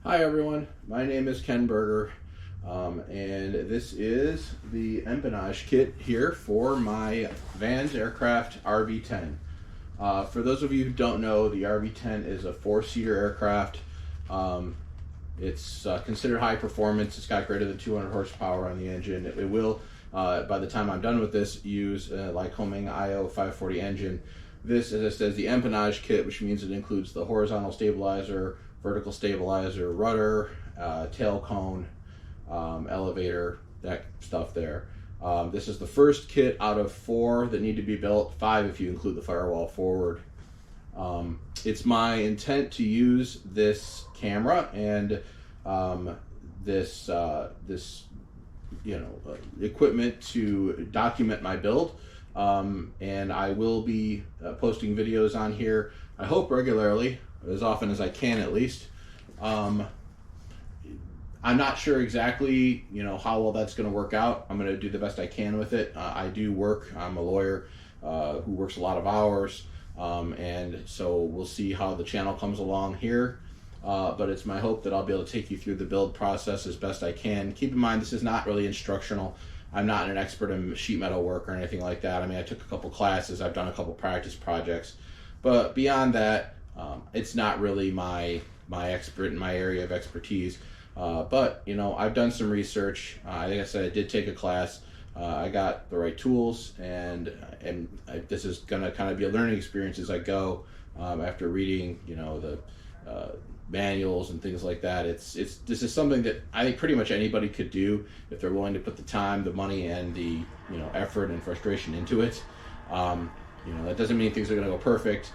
Hi everyone, my name is Ken Berger, and this is the empennage kit here for my Vans Aircraft RV-10. For those of you who don't know, the RV-10 is a four-seater aircraft. It's considered high performance. It's got greater than 200 horsepower on the engine. It will, by the time I'm done with this, use a Lycoming IO 540 engine. This, as it says, the empennage kit, which means it includes the horizontal stabilizer, vertical stabilizer, rudder, tail cone, elevator, that stuff there. This is the first kit out of 4 that need to be built, 5 if you include the firewall forward. It's my intent to use this camera and this equipment to document my build, and I will be posting videos on here, I hope regularly, as often as I can at least. I'm not sure exactly how well that's going to work out. I'm going to do the best I can with it. I do work. I'm a lawyer who works a lot of hours, and so we'll see how the channel comes along here. But it's my hope that I'll be able to take you through the build process as best I can. Keep in mind, this is not really instructional. I'm not an expert in sheet metal work or anything like that. I mean, I took a couple classes. I've done a couple practice projects, but beyond that, it's not really my area of expertise. But I've done some research. Like I said, I did take a class. I got the right tools, and this is gonna kind of be a learning experience as I go. After reading, the manuals and things like that, this is something that I think pretty much anybody could do if they're willing to put the time, the money, and the effort and frustration into it. That doesn't mean things are gonna go perfect.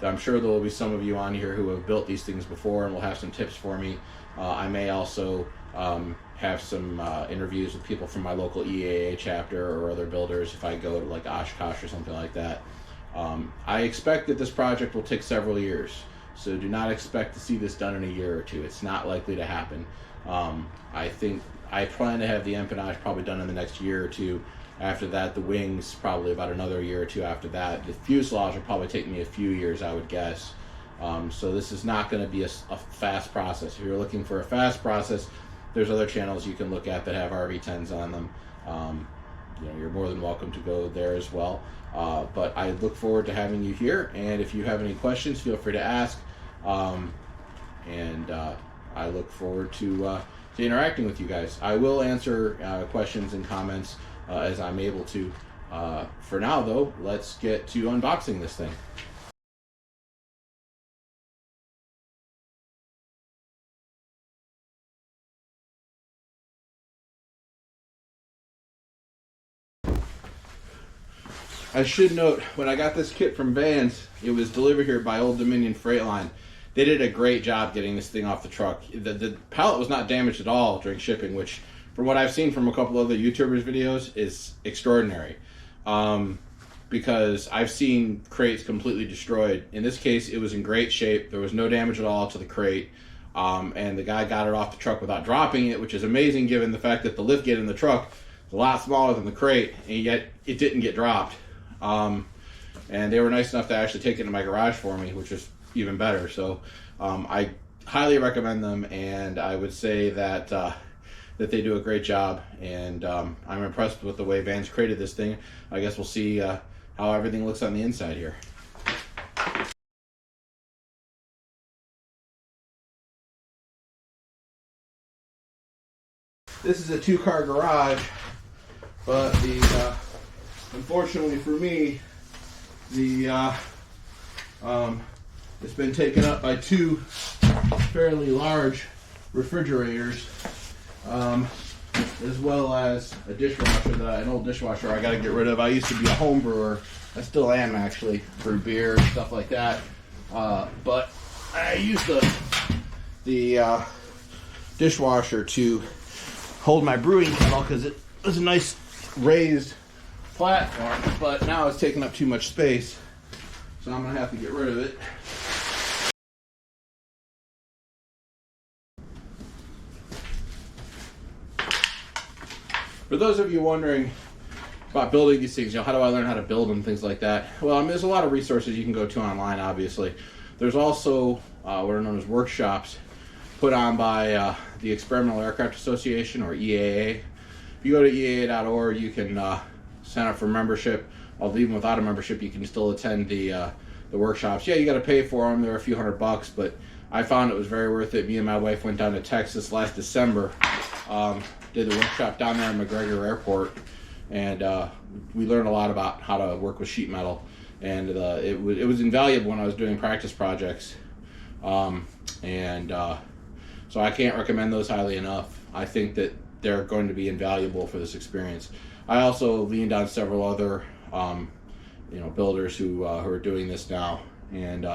I'm sure there will be some of you on here who have built these things before and will have some tips for me. I may also have some interviews with people from my local EAA chapter or other builders if I go to like Oshkosh or something like that. I expect that this project will take several years, so do not expect to see this done in a year or two. It's not likely to happen. I plan to have the empennage probably done in the next year or two. After that, the wings probably about another year or two after that. The fuselage will probably take me a few years, I would guess. So this is not going to be a fast process. If you're looking for a fast process, there's other channels you can look at that have RV-10s on them. You're more than welcome to go there as well. But I look forward to having you here, and if you have any questions, feel free to ask. I look forward to interacting with you guys. I will answer questions and comments as I'm able to. For now, though, let's get to unboxing this thing. I should note, when I got this kit from Vans, it was delivered here by Old Dominion Freight Line. They did a great job getting this thing off the truck. The pallet was not damaged at all during shipping, which, from what I've seen from a couple other YouTubers' videos, is extraordinary. Because I've seen crates completely destroyed. In this case, it was in great shape. There was no damage at all to the crate. And the guy got it off the truck without dropping it, which is amazing given the fact that the lift gate in the truck is a lot smaller than the crate, and yet it didn't get dropped. And they were nice enough to actually take it to my garage for me, which is even better. So I highly recommend them, and I would say that that they do a great job, and I'm impressed with the way Vans created this thing. I guess we'll see how everything looks on the inside here. This is a 2-car garage, but unfortunately for me, it's been taken up by 2 fairly large refrigerators, as well as a dishwasher, an old dishwasher I got to get rid of. I used to be a home brewer. I still am, actually, for beer and stuff like that. But I used the dishwasher to hold my brewing kettle because it was a nice raised platform, but now it's taking up too much space, so I'm going to have to get rid of it. For those of you wondering about building these things, how do I learn how to build them, things like that? Well, I mean, there's a lot of resources you can go to online, obviously. There's also what are known as workshops put on by the Experimental Aircraft Association, or EAA. If you go to EAA.org, you can sign up for membership. Although even without a membership, you can still attend the workshops. Yeah, you got to pay for them. They're a few $100, but I found it was very worth it. Me and my wife went down to Texas last December, did the workshop down there at McGregor Airport, and we learned a lot about how to work with sheet metal. And it was invaluable when I was doing practice projects. So I can't recommend those highly enough. I think that they're going to be invaluable for this experience. I also leaned on several other builders who are doing this now, and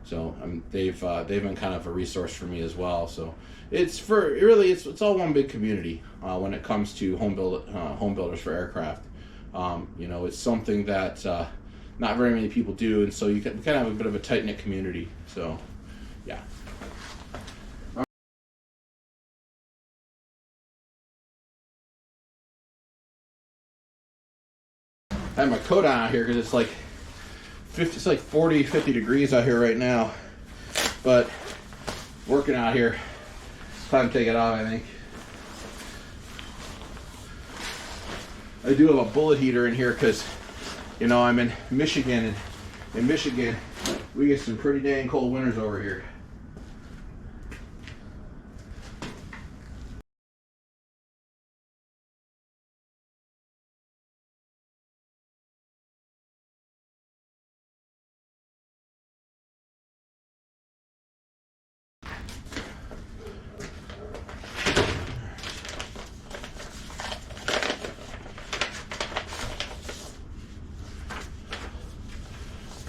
so they've been kind of a resource for me as well. So it's all one big community when it comes to home builders for aircraft. It's something that not very many people do, and so we kind of have a bit of a tight-knit community. So yeah. I have my coat on out here because it's like 40, 50 degrees out here right now. But working out here, it's time to take it off, I think. I do have a bullet heater in here because, I'm in Michigan, and in Michigan, we get some pretty dang cold winters over here.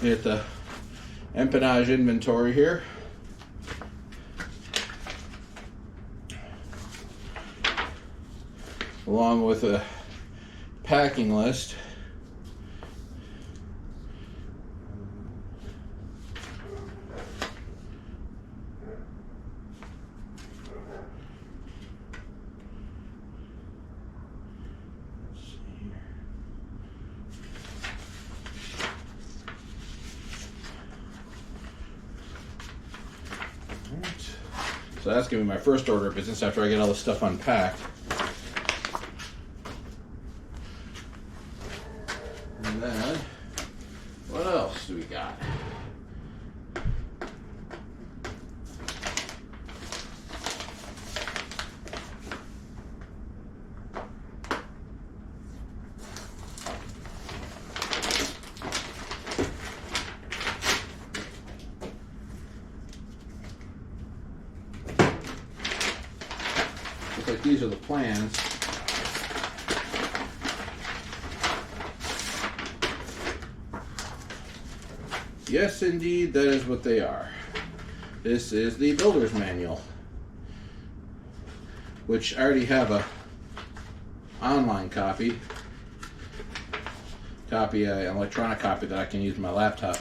At the empennage inventory here. Along with a packing list. So that's going to be my first order of business after I get all this stuff unpacked. And then, what else do we got? Like these are the plans. Yes, indeed, that is what they are. This is the builder's manual, which I already have a online copy, an electronic copy that I can use on my laptop.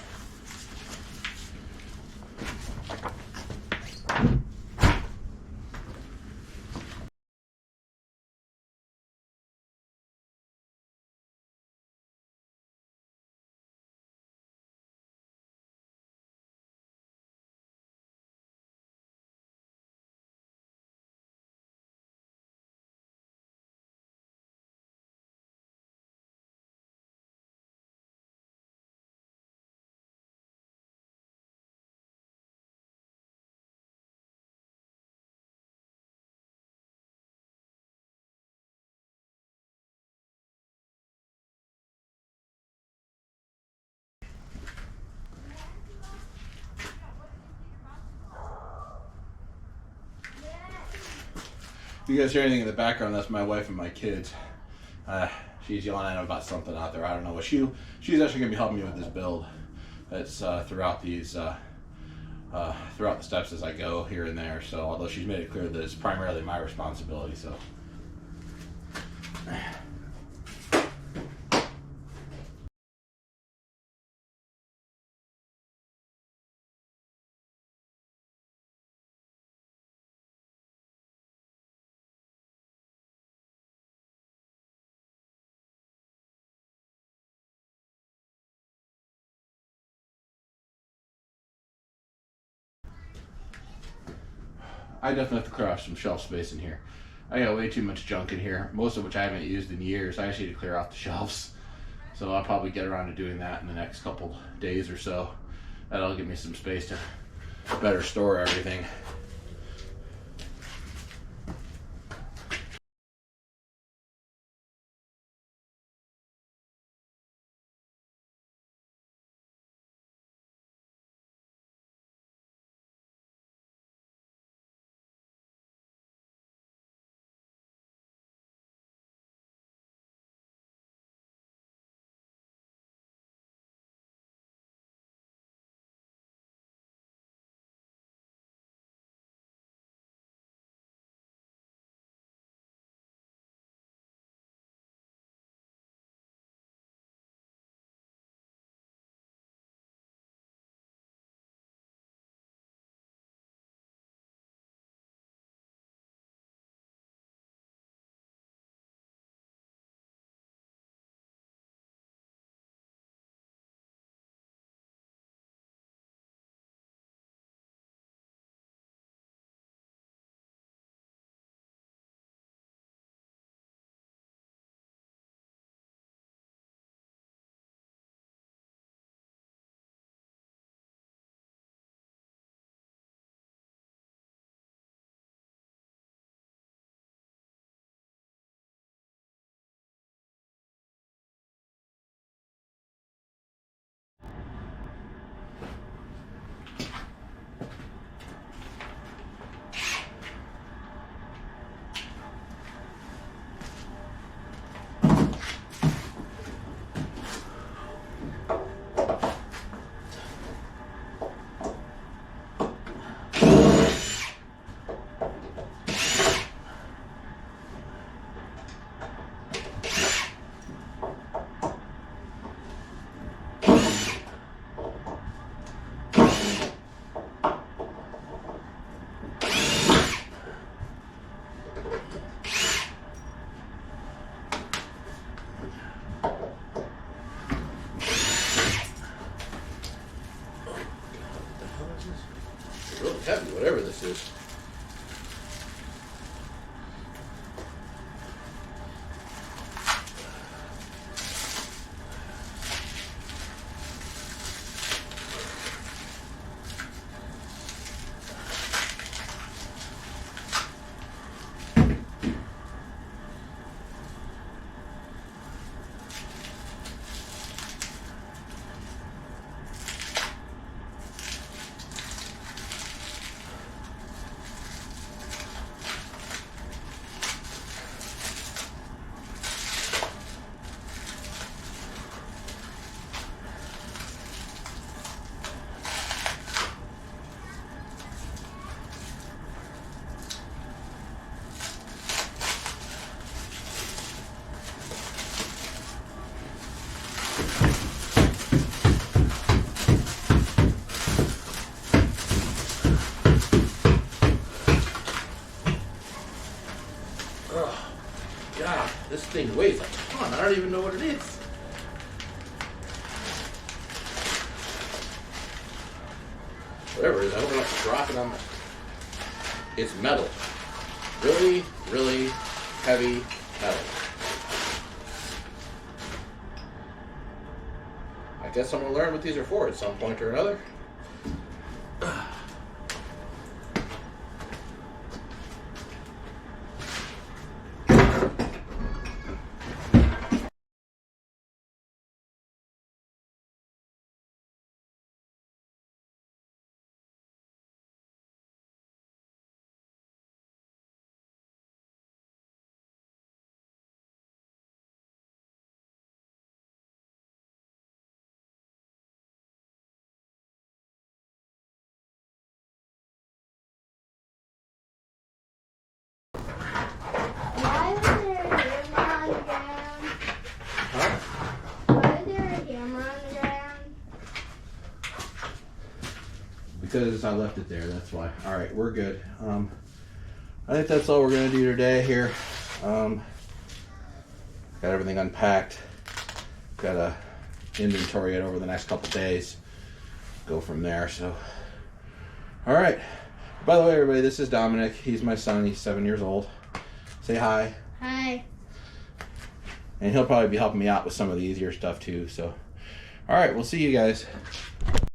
If you guys hear anything in the background, that's my wife and my kids. She's yelling at them about something out there. I don't know what she's actually going to be helping me with this build. It's throughout the steps as I go here and there. So although she's made it clear that it's primarily my responsibility, so. I definitely have to clear off some shelf space in here. I got way too much junk in here, most of which I haven't used in years. I just need to clear off the shelves. So I'll probably get around to doing that in the next couple days or so. That'll give me some space to better store everything. It's really heavy, whatever this is. God, this thing weighs a ton. I don't even know what it is. Whatever it is, I hope I'm not dropping on my... It's metal. Really, really heavy metal. I guess I'm going to learn what these are for at some point or another. Because I left it there, that's why. All right, we're good. I think that's all we're gonna do today here. Got everything unpacked. Got a inventory it over the next couple days. Go from there. So, all right. By the way, everybody, this is Dominic. He's my son. He's 7 years old. Say hi. Hi. And he'll probably be helping me out with some of the easier stuff too. So, all right, we'll see you guys.